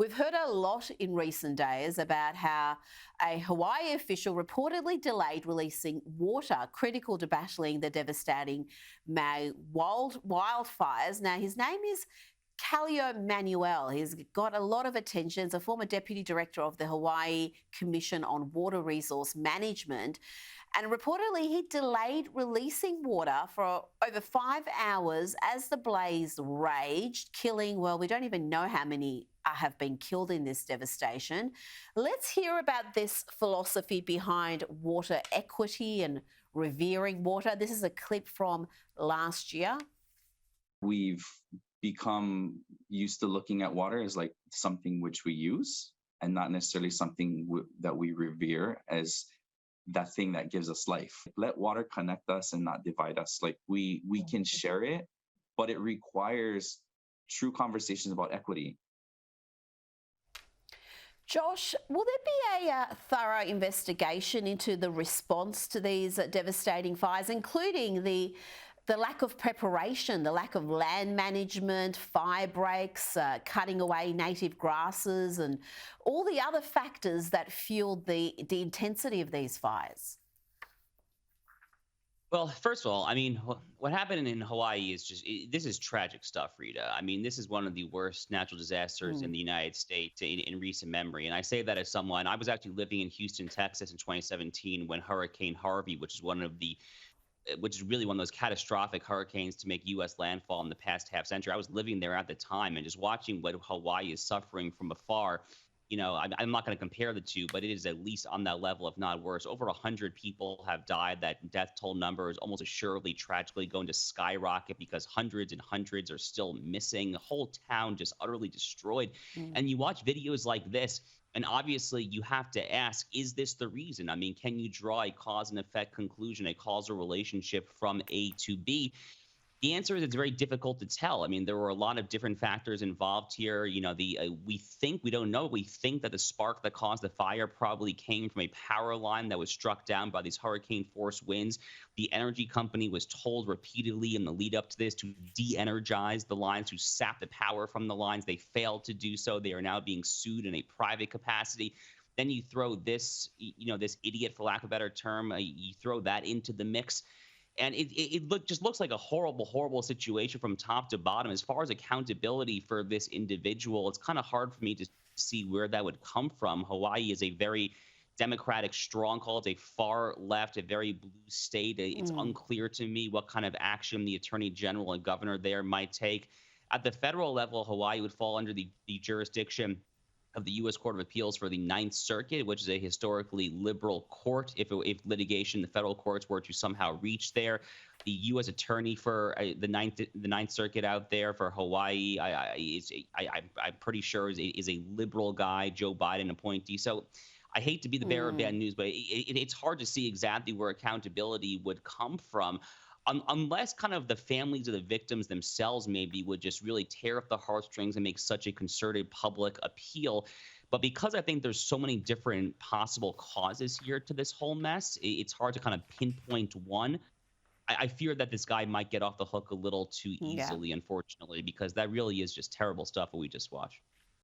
We've heard a lot in recent days about how a Hawaii official reportedly delayed releasing water critical to battling the devastating Maui wildfires. Now, his name is Kaleo Manuel. He's got a lot of attention. He's a former deputy director of the Hawaii Commission on Water Resource Management. And reportedly, he delayed releasing water for over 5 hours as the blaze raged, killing, well, we don't even know how many have been killed in this devastation. Let's hear about this philosophy behind water equity and revering water. This is a clip from last year. We've become used to looking at water as like something which we use and not necessarily something that we revere as that thing that gives us life. Let water connect us and not divide us. Like we can share it, but it requires true conversations about equity. Josh, will there be a thorough investigation into the response to these devastating fires, including the lack of preparation, the lack of land management, fire breaks, cutting away native grasses, and all the other factors that fueled the intensity of these fires? Well, first of all, I mean, what happened in Hawaii is this is tragic stuff, Rita. I mean, this is one of the worst natural disasters in the United States in recent memory. And I say that as someone, I was actually living in Houston, Texas in 2017 when Hurricane Harvey, which is really one of those catastrophic hurricanes to make U.S. landfall in the past half century. I was living there at the time and just watching what Hawaii is suffering from afar. You know, I'm not going to compare the two, but it is at least on that level, if not worse. Over 100 people have died. That death toll number is almost assuredly tragically going to skyrocket because hundreds and hundreds are still missing. The whole town just utterly destroyed. And you watch videos like this, and obviously you have to ask, is this the reason? I mean, can you draw a cause and effect conclusion, a causal relationship from A to B? The answer is it's very difficult to tell. I mean, there were a lot of different factors involved here. You know, we don't know. We think that the spark that caused the fire probably came from a power line that was struck down by these hurricane force winds. The energy company was told repeatedly in the lead up to this to de-energize the lines, to sap the power from the lines. They failed to do so. They are now being sued in a private capacity. Then you throw this, this idiot, for lack of a better term, you throw that into the mix. And it just looks like a horrible, horrible situation from top to bottom. As far as accountability for this individual, it's kind of hard for me to see where that would come from. Hawaii is a very Democratic stronghold, a far left, a very blue state. It's unclear to me what kind of action the attorney general and governor there might take. At the federal level, Hawaii would fall under the jurisdiction of the U.S. Court of Appeals for the Ninth Circuit, which is a historically liberal court. If litigation, the federal courts were to somehow reach there, the U.S. attorney for the Ninth Circuit out there for Hawaii, I'm pretty sure is a liberal guy, Joe Biden appointee. So I hate to be the bearer of bad news, but it's hard to see exactly where accountability would come from. Unless kind of the families of the victims themselves maybe would just really tear up the heartstrings and make such a concerted public appeal. But because I think there's so many different possible causes here to this whole mess, it's hard to kind of pinpoint one. I fear that this guy might get off the hook a little too easily, unfortunately, because that really is just terrible stuff that we just watched.